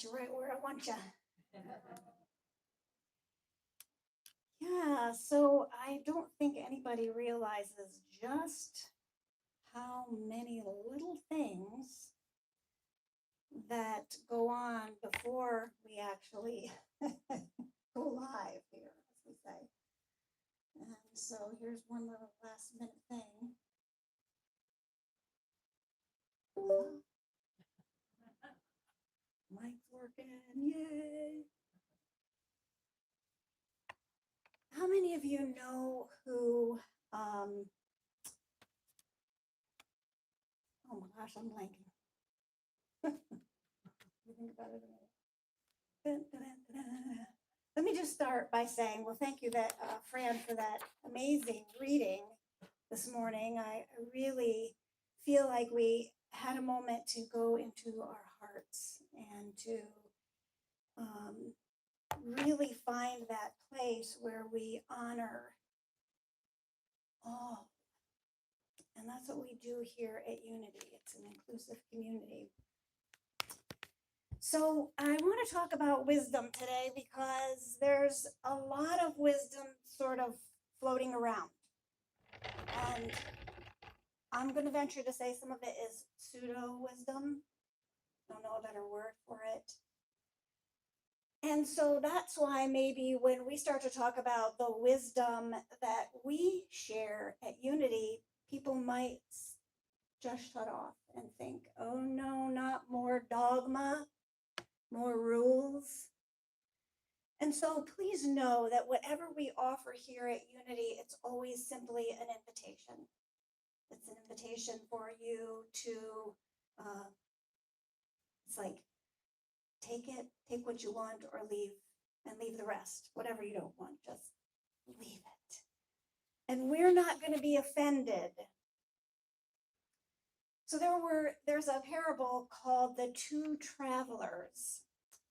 Got you right where I want you. Yeah, so I don't think anybody realizes just how many little things that go on before we actually go live here, as we say. And so here's one little last minute thing. Mic's working, yay. How many of you know who, oh my gosh, I'm blanking. You think about it a minute. Dun, dun, dun, dun. Let me just start by saying, well, thank you, Fran, for that amazing reading this morning. I really feel like we had a moment to go into our hearts and to really find that place where we honor all. And that's what we do here at Unity. It's an inclusive community. So I want to talk about wisdom today because there's a lot of wisdom sort of floating around. And I'm going to venture to say some of it is pseudo wisdom. Don't know a better word for it. And so that's why maybe when we start to talk about the wisdom that we share at Unity, people might just shut off and think, oh no, not more dogma, more rules. And so please know that whatever we offer here at Unity, it's always simply an invitation. It's an invitation for you to, it's like, take what you want or leave, and leave the rest. Whatever you don't want, just leave it. And we're not going to be offended. So there's a parable called The Two Travelers.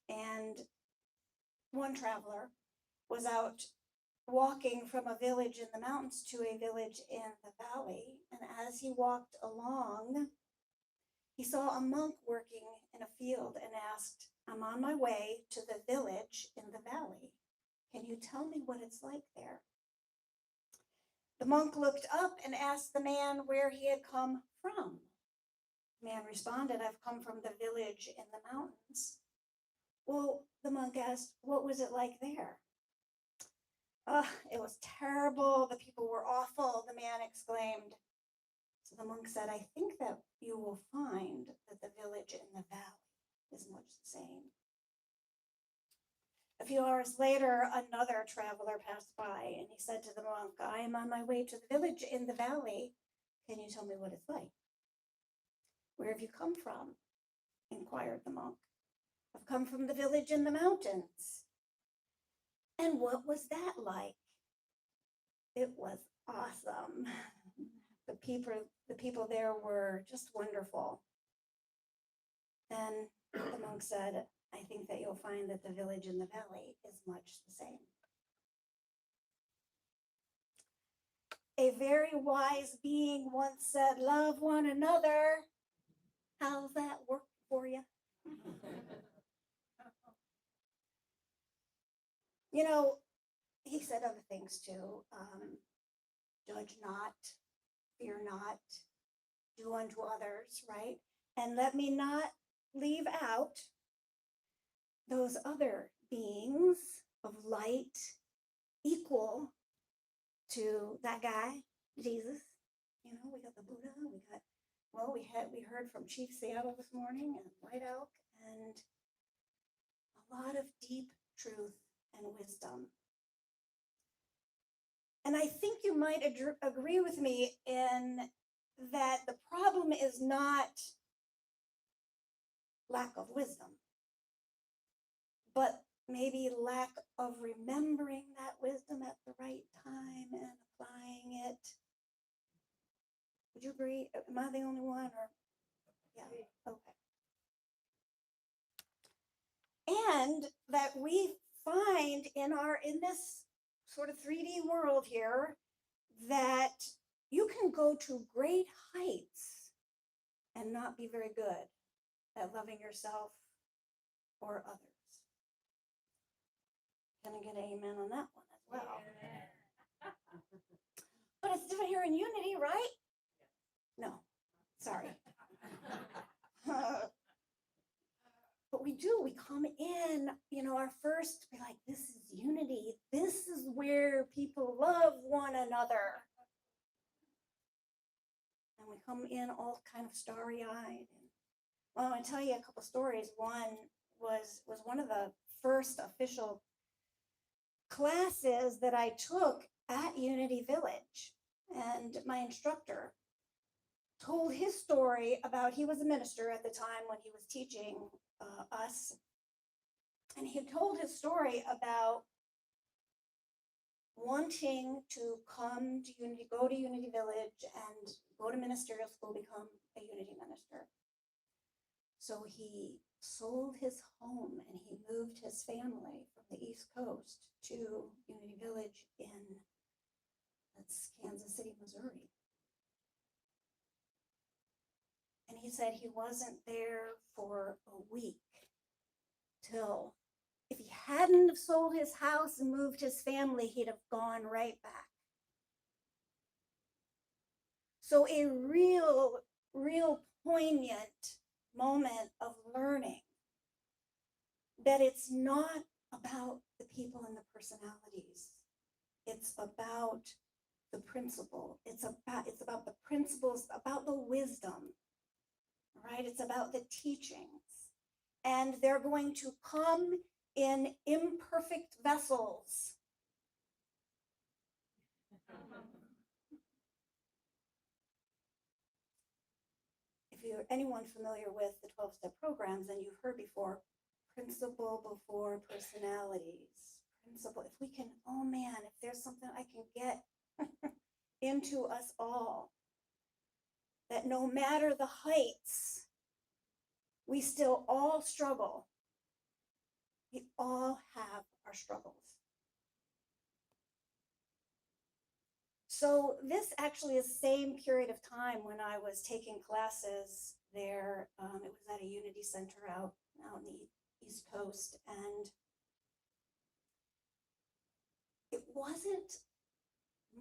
And one traveler was out walking from a village in the mountains to a village in the valley. And as he walked along, he saw a monk working in a field and asked, I'm on my way to the village in the valley. Can you tell me what it's like there? The monk looked up and asked the man where he had come from. The man responded, I've come from the village in the mountains. Well, the monk asked, what was it like there? It was terrible. The people were awful, the man exclaimed. So the monk said, I think that you will find that the village in the valley is much the same. A few hours later, another traveler passed by and he said to the monk, I am on my way to the village in the valley. Can you tell me what it's like? Where have you come from? Inquired the monk. I've come from the village in the mountains. And what was that like? It was awesome. The people there were just wonderful. Then the monk said, I think that you'll find that the village in the valley is much the same. A very wise being once said, love one another. How's that work for you? You know, he said other things too. Judge not, fear not, do unto others, right? And let me not leave out those other beings of light equal to that guy, Jesus. You know, we got the Buddha, we heard from Chief Seattle this morning and White Elk, and a lot of deep truth and wisdom. And I think you might agree with me in that the problem is not lack of wisdom, but maybe lack of remembering that wisdom at the right time and applying it. Would you agree? Am I the only one? Or yeah, okay. And that we find in this sort of 3D world here that you can go to great heights and not be very good at loving yourself or others. Can I get an amen on that one as well? But it's different here in unity, right? No, sorry. But we do, we come in, our first, be like, this is unity. This is where people love one another. And we come in all kind of starry-eyed. Well, I'm going to tell you a couple stories. One was one of the first official classes that I took at Unity Village. And my instructor told his story about, he was a minister at the time when he was teaching us. And he told his story about wanting to come to Unity, go to Unity Village and go to ministerial school, become a Unity minister. So he sold his home and he moved his family from the East Coast to Unity Village in, that's Kansas City, Missouri. And he said he wasn't there for a week till, if he hadn't have sold his house and moved his family, he'd have gone right back. So a real poignant moment of learning that it's not about the people and the personalities. It's about the principle. It's about the principles, about the wisdom, right? It's about the teachings. And they're going to come in imperfect vessels. If you're anyone familiar with the 12-step programs, then you've heard before, principle before personalities. Principle, if we can, oh man, if there's something I can get into us all, that no matter the heights, we still all struggle. We all have our struggles. So this actually is the same period of time when I was taking classes there. It was at a Unity Center out in the East Coast, and it wasn't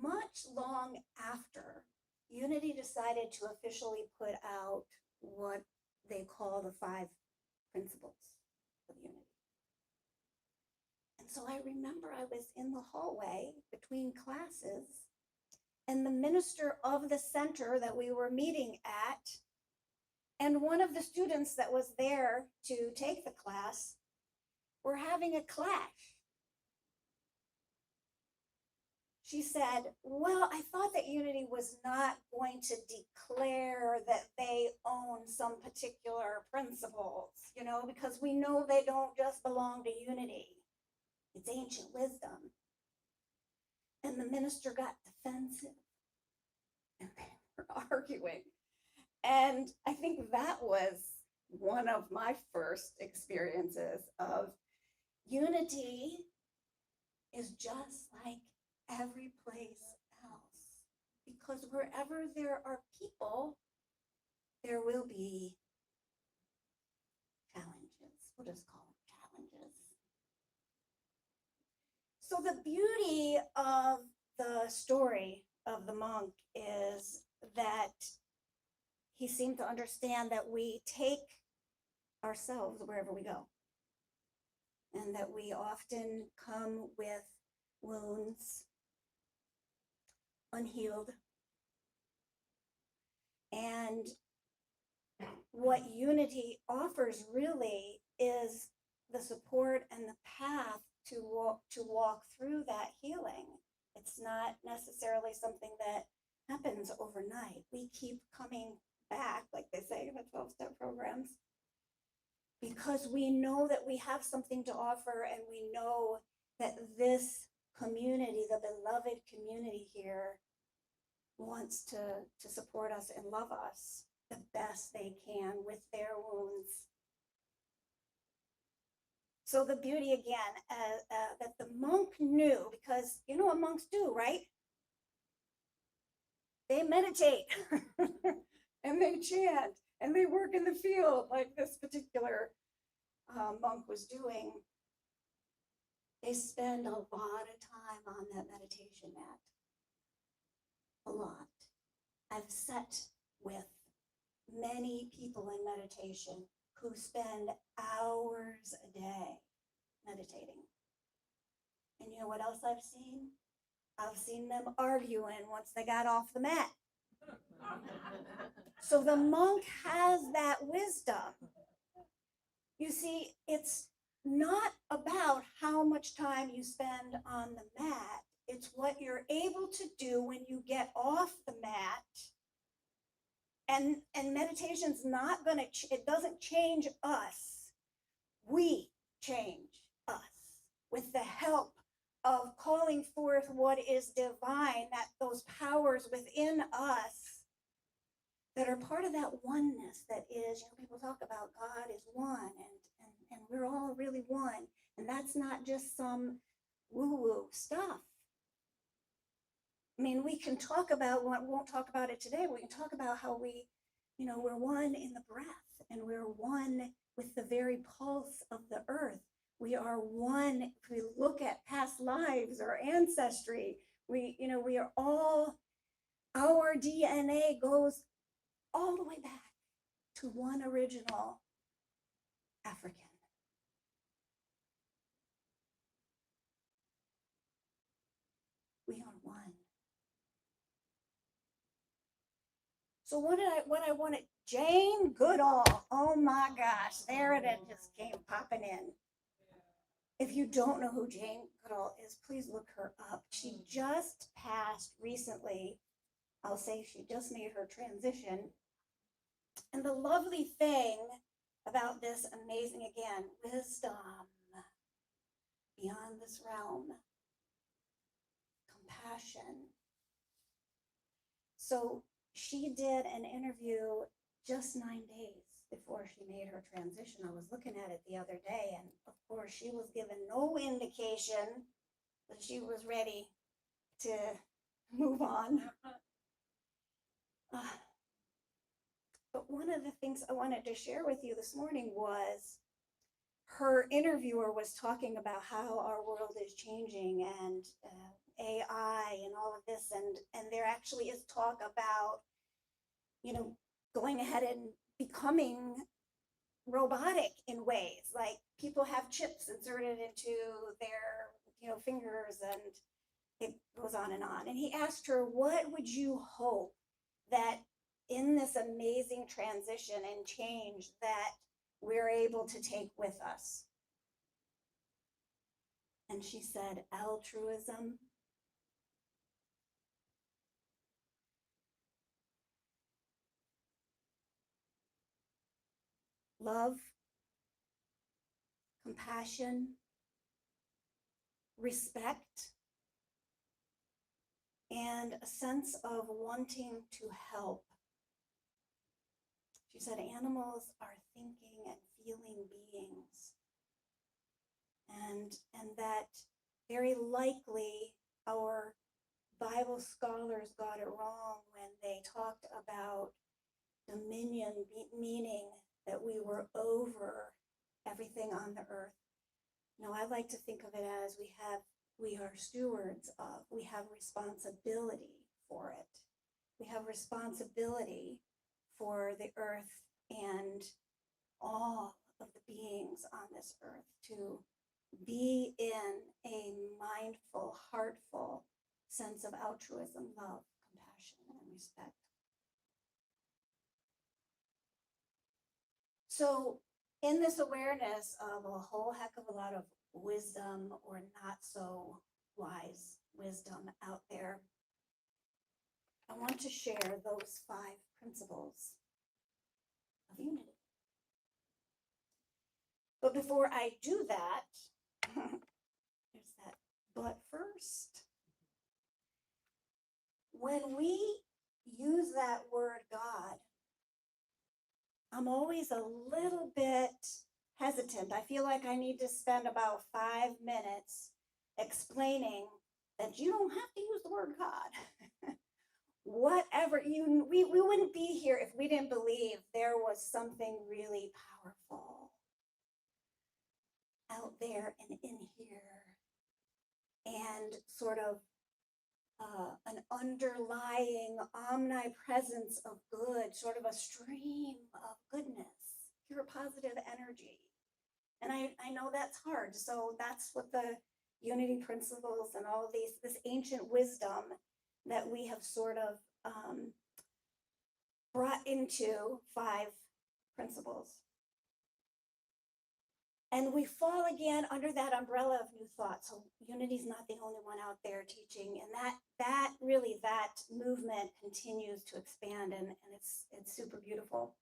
much long after Unity decided to officially put out what they call the 5 principles of Unity. And so I remember I was in the hallway between classes, and the minister of the center that we were meeting at, and one of the students that was there to take the class, were having a clash. She said, well, I thought that Unity was not going to declare that they own some particular principles, because we know they don't just belong to Unity. It's ancient wisdom. And the minister got defensive, and they were arguing. And I think that was one of my first experiences of Unity is just like every place else, because wherever there are people, there will be challenges. We'll just call them challenges. So the beauty of the story of the monk is that he seemed to understand that we take ourselves wherever we go, and that we often come with wounds, unhealed. And what Unity offers really is the support and the path to walk through that healing. It's not necessarily something that happens overnight. We keep coming back, like they say in the 12-step programs, because we know that we have something to offer, and we know that this community, the beloved community here, wants to support us and love us the best they can with their wounds. So the beauty again, that the monk knew, because you know what monks do, right? They meditate and they chant and they work in the field, like this particular monk was doing, they spend a lot of time on that meditation mat. A lot. I've sat with many people in meditation who spend hours a day meditating. And you know what else I've seen? I've seen them arguing once they got off the mat. So the monk has that wisdom. You see, it's not about how much time you spend on the mat. It's what you're able to do when you get off the mat. And meditation's not going to, it doesn't change us. We change us with the help of calling forth what is divine, that those powers within us that are part of that oneness that is, people talk about God is one, and we're all really one. And that's not just some woo-woo stuff. I mean, we can talk about, we won't talk about it today, we can talk about how we're one in the breath, and we're one with the very pulse of the earth. We are one, if we look at past lives or ancestry, we are all, our DNA goes all the way back to one original African. We are one. So what I wanted, Jane Goodall, oh my gosh, there it is, just came popping in. If you don't know who Jane Goodall is, please look her up. She just passed recently. I'll say she just made her transition. And the lovely thing about this amazing, again, wisdom beyond this realm, compassion. So she did an interview just 9 days before she made her transition. I was looking at it the other day, and of course she was given no indication that she was ready to move on. But one of the things I wanted to share with you this morning was her interviewer was talking about how our world is changing, and AI and all of this, and there actually is talk about going ahead and becoming robotic in ways, like people have chips inserted into their fingers, and it goes on and on. And he asked her, what would you hope that in this amazing transition and change that we're able to take with us? And she said, altruism. Love, compassion, respect, and a sense of wanting to help. She said animals are thinking and feeling beings, and that very likely our Bible scholars got it wrong when they talked about dominion, meaning that we were over everything on the earth. No, I like to think of it as we are stewards of, we have responsibility for it. We have responsibility for the earth and all of the beings on this earth to be in a mindful, heartful sense of altruism, love, compassion, and respect. So in this awareness of a whole heck of a lot of wisdom or not so wise wisdom out there, I want to share those 5 principles of unity. But before I do that, there's that but first. When we use that word God, I'm always a little bit hesitant. I feel like I need to spend about 5 minutes explaining that you don't have to use the word God. Whatever, we wouldn't be here if we didn't believe there was something really powerful out there and in here, and sort of an underlying omnipresence of good, sort of a stream of goodness, pure positive energy. And I know that's hard. So that's what the unity principles and all of this ancient wisdom that we have sort of brought into 5 principles. And we fall again under that umbrella of new thought. So unity's not the only one out there teaching. And that movement continues to expand, and it's super beautiful.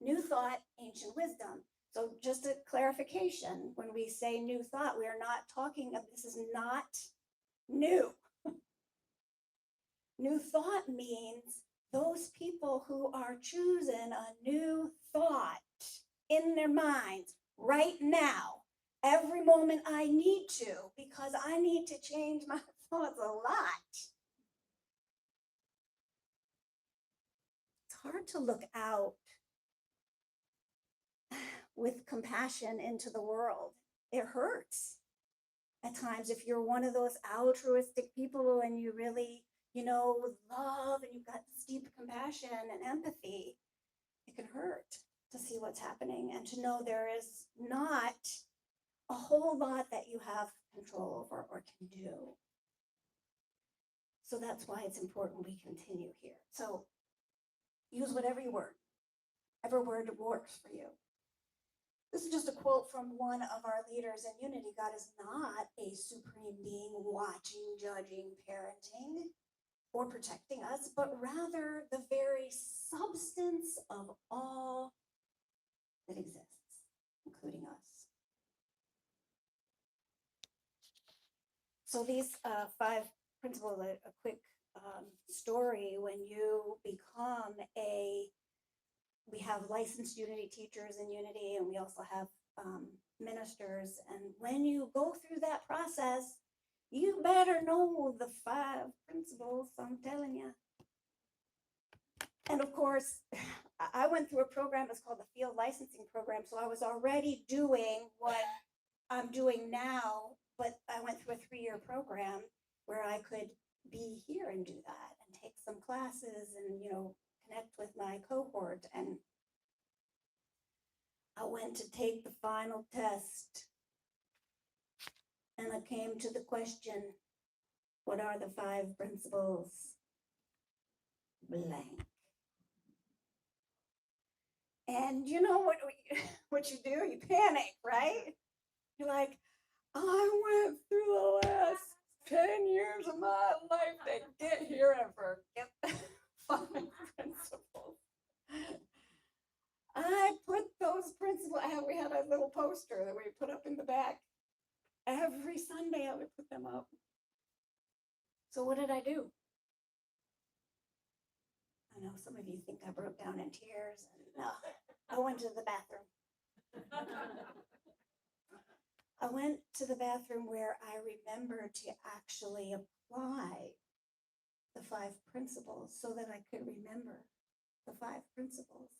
New thought, ancient wisdom. So just a clarification, when we say new thought, we are not talking of, this is not new. New thought means those people who are choosing a new thought in their minds right now, every moment I need to, because I need to change my thoughts a lot. It's hard to look out with compassion into the world. It hurts at times if you're one of those altruistic people and you really, with love, and you've got this deep compassion and empathy. It can hurt to see what's happening and to know there is not a whole lot that you have control over or can do. So that's why it's important we continue here. So use whatever word works for you. This is just a quote from one of our leaders in unity. God is not a supreme being watching, judging, parenting, or protecting us, but rather the very substance of all that exists, including us. So these 5 principles, a quick story. When you become we have licensed unity teachers in unity, and we also have ministers. And when you go through that process, you better know the 5 principles, I'm telling you. And of course, I went through a program, it's called the Field Licensing Program. So I was already doing what I'm doing now, but I went through a 3-year program where I could be here and do that and take some classes and, connect with my cohort. And I went to take the final test, and I came to the question, what are the 5 principles? Blank. And you know what you do? You panic, right? You're like, I went through the last 10 years of my life to get here and forget 5 principles. I put those principles, we had a little poster that we put up in the back. Every Sunday I would put them up. So what did I do? I know some of you think I broke down in tears. And no, I went to the bathroom. I went to the bathroom where I remembered to actually apply the 5 principles so that I could remember the 5 principles.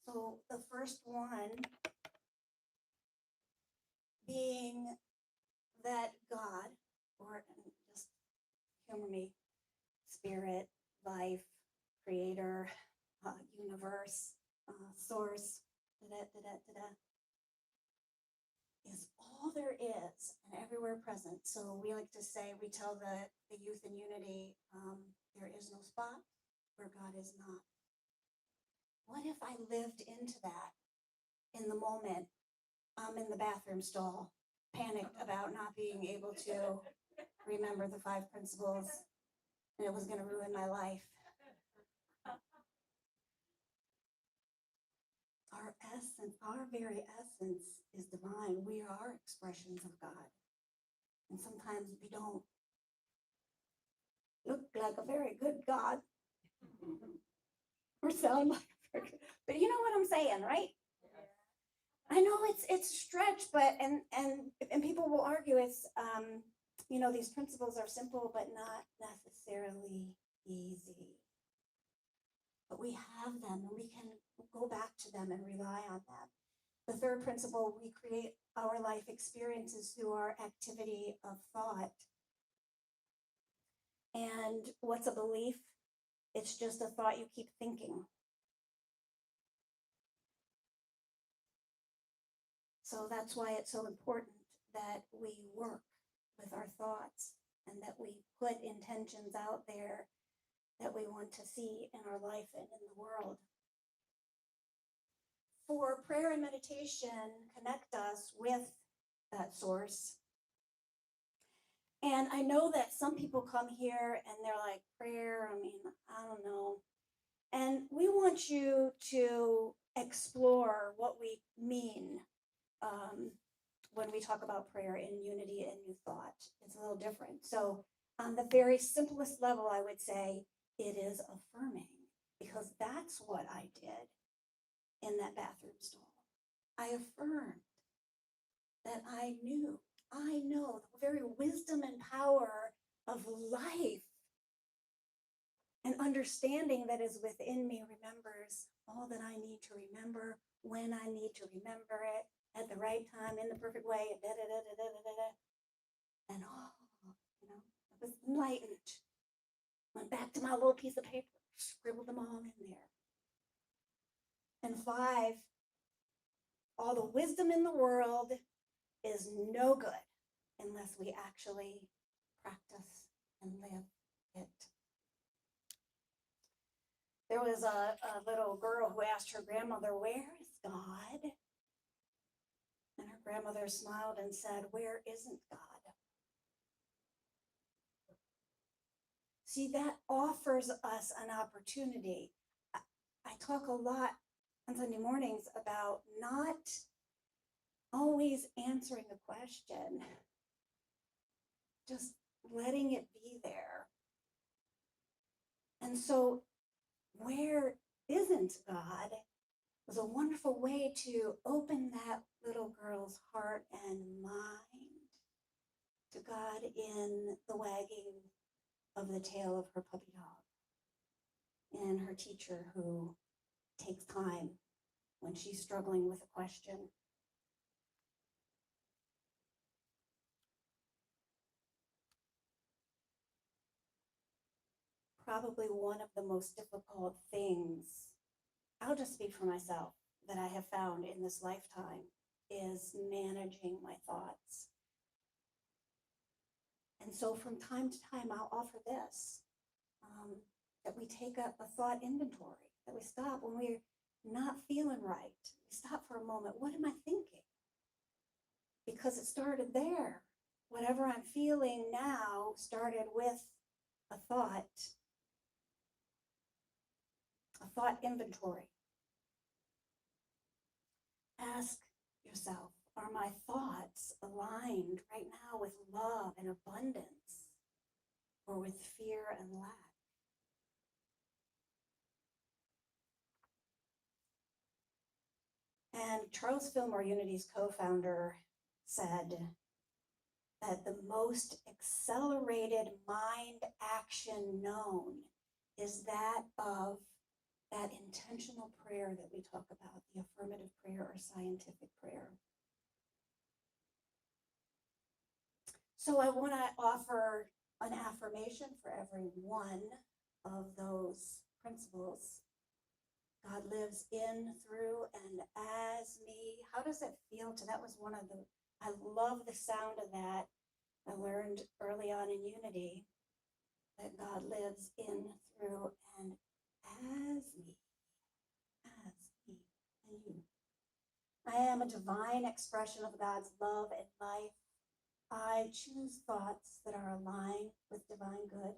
So the first one being that God, or just humor me, spirit, life, creator, universe, source, is all there is and everywhere present. So we like to say, we tell the youth in unity, there is no spot where God is not. What if I lived into that in the moment I'm in the bathroom stall, panicked about not being able to remember the 5 principles, and it was going to ruin my life? Our essence, our very essence is divine. We are expressions of God. And sometimes we don't look like a very good God or sound like a very good, but you know what I'm saying, right? I know it's a stretch, but and people will argue it's these principles are simple but not necessarily easy. But we have them and we can go back to them and rely on them. The third principle, we create our life experiences through our activity of thought. And what's a belief? It's just a thought you keep thinking. So that's why it's so important that we work with our thoughts and that we put intentions out there that we want to see in our life and in the world. For prayer and meditation, connect us with that source. And I know that some people come here and they're like, prayer, I don't know. And we want you to explore what we mean when we talk about prayer in unity and new thought. It's a little different. So on the very simplest level, I would say it is affirming, because that's what I did in that bathroom stall. I affirmed that I know the very wisdom and power of life and understanding that is within me remembers all that I need to remember, when I need to remember it, at the right time, in the perfect way, and and I was enlightened. Went back to my little piece of paper, scribbled them all in there. And 5, all the wisdom in the world is no good unless we actually practice and live it. There was a little girl who asked her grandmother, "Where is God?" And her grandmother smiled and said, "Where isn't God?" See, that offers us an opportunity. I talk a lot on Sunday mornings about not always answering the question, just letting it be there. And so, where isn't God was a wonderful way to open that little girl's heart and mind to God in the wagging of the tail of her puppy dog, and her teacher who takes time when she's struggling with a question. Probably one of the most difficult things, I'll just speak for myself, that I have found in this lifetime is managing my thoughts. And so from time to time, I'll offer this, that we take a thought inventory, that we stop when we're not feeling right. We stop for a moment. What am I thinking? Because it started there. Whatever I'm feeling now started with a thought inventory. Ask yourself, are my thoughts aligned right now with love and abundance, or with fear and lack? And Charles Fillmore, Unity's co-founder, said that the most accelerated mind action known is that of that intentional prayer that we talk about, the affirmative prayer or scientific prayer. So I want to offer an affirmation for every one of those principles. God lives in, through, and as me. How does it feel to, that was one of the, I love the sound of that. I learned early on in Unity that God lives in, through, and as me. As me and you. I am a divine expression of God's love and life. I choose thoughts that are aligned with divine good.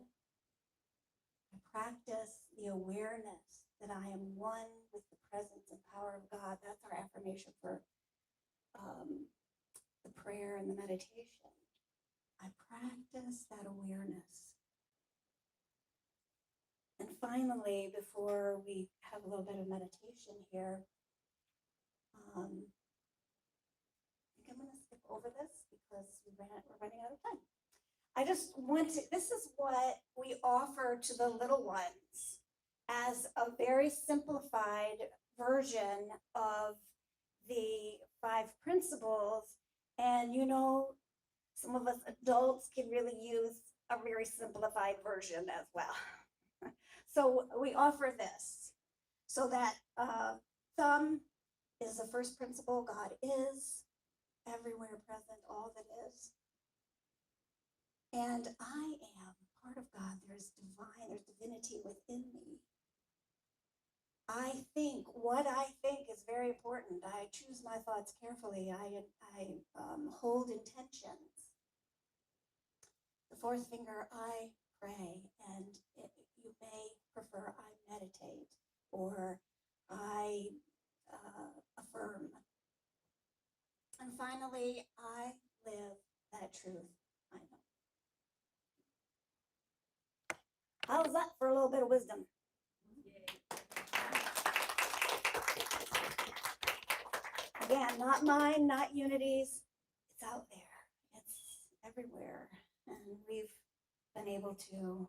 I practice the awareness that I am one with the presence and power of God. That's our affirmation for the prayer and the meditation. I practice that awareness. And finally, before we have a little bit of meditation here, I think I'm going to skip over this because we're running out of time. I just want to, this is what we offer to the little ones as a very simplified version of the 5 principles. And some of us adults can really use a very simplified version as well. So we offer this so that thumb is the first principle. God is everywhere present, all that is. And I am part of God. There's divinity within me. I think what I think is very important. I choose my thoughts carefully. I hold intentions. The fourth finger, I pray, and you may prefer I meditate or I affirm. And finally, I live that truth I know. How's that for a little bit of wisdom? Again, not mine, not Unity's. It's out there. It's everywhere. And we've been able to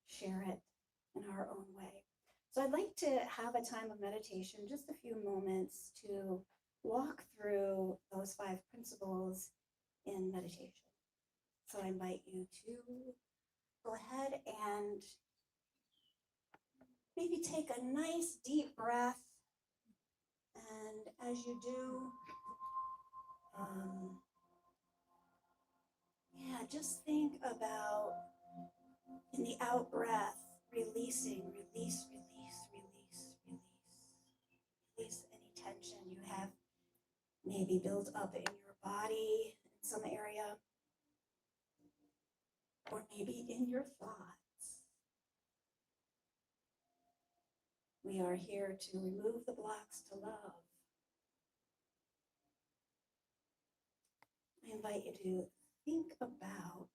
share it in our own way. So I'd like to have a time of meditation, just a few moments to walk through those 5 principles in meditation. So I invite you to go ahead and maybe take a nice deep breath. And as you do, just think about in the out breath, releasing, release any tension you have maybe built up in your body in some area, or maybe in your thoughts. We are here to remove the blocks to love. I invite you to think about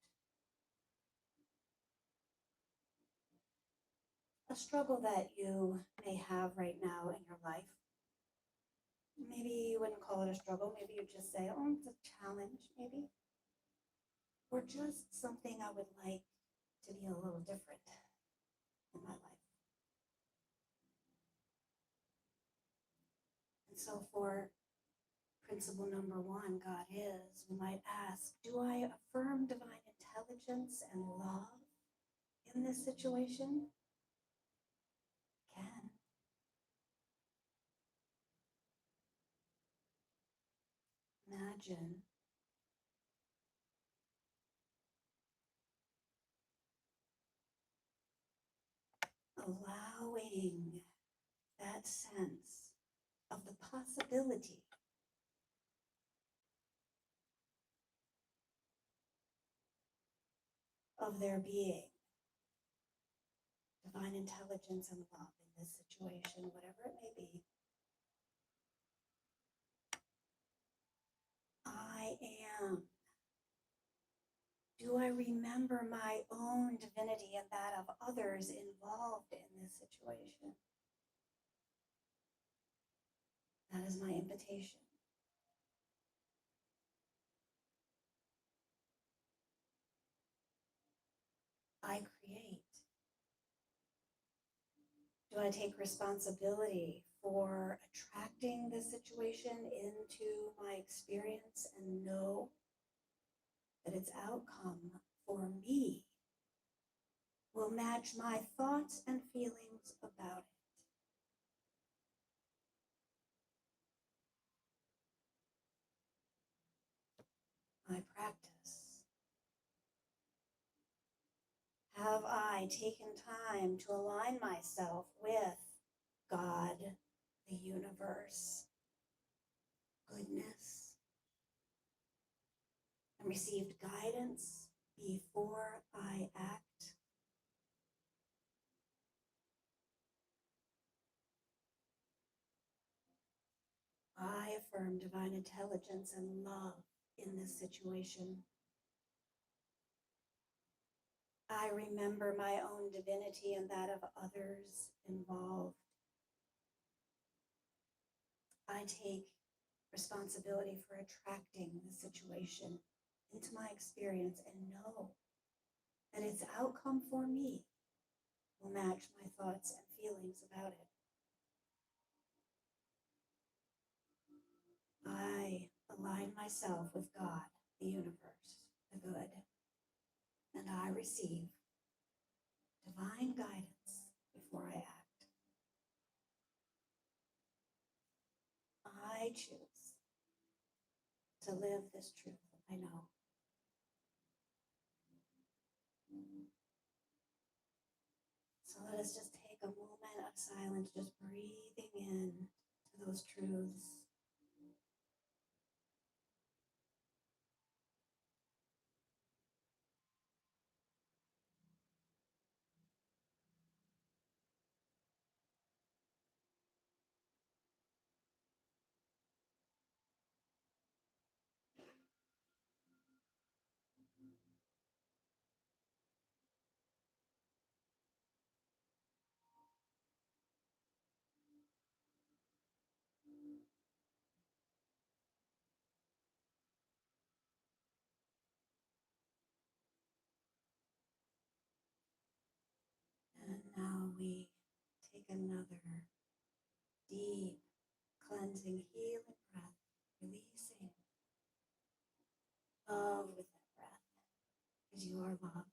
a struggle that you may have right now in your life. Maybe you wouldn't call it a struggle. Maybe you just say, oh, it's a challenge, maybe. Or just something I would like to be a little different in my life. And so for principle number 1, God is, we might ask, do I affirm divine intelligence and love in this situation? Can. Imagine allowing that sense of the possibility of there being divine intelligence and love in this situation, whatever it may be. I am. Do I remember my own divinity and that of others involved in this situation? That is my invitation. I create. Do I take responsibility for attracting this situation into my experience and know that its outcome for me will match my thoughts and feelings about it? My practice. Have I taken time to align myself with God, the universe, goodness, and received guidance before I act? I affirm divine intelligence and love in this situation. I remember my own divinity and that of others involved. I take responsibility for attracting the situation into my experience and know that its outcome for me will match my thoughts and feelings about it. I align myself with God, the universe, the good, and I receive divine guidance before I act. I choose to live this truth I know. So let us just take a moment of silence, just breathing in to those truths. And now we take another deep, cleansing, healing breath, releasing love with that breath, because you are love.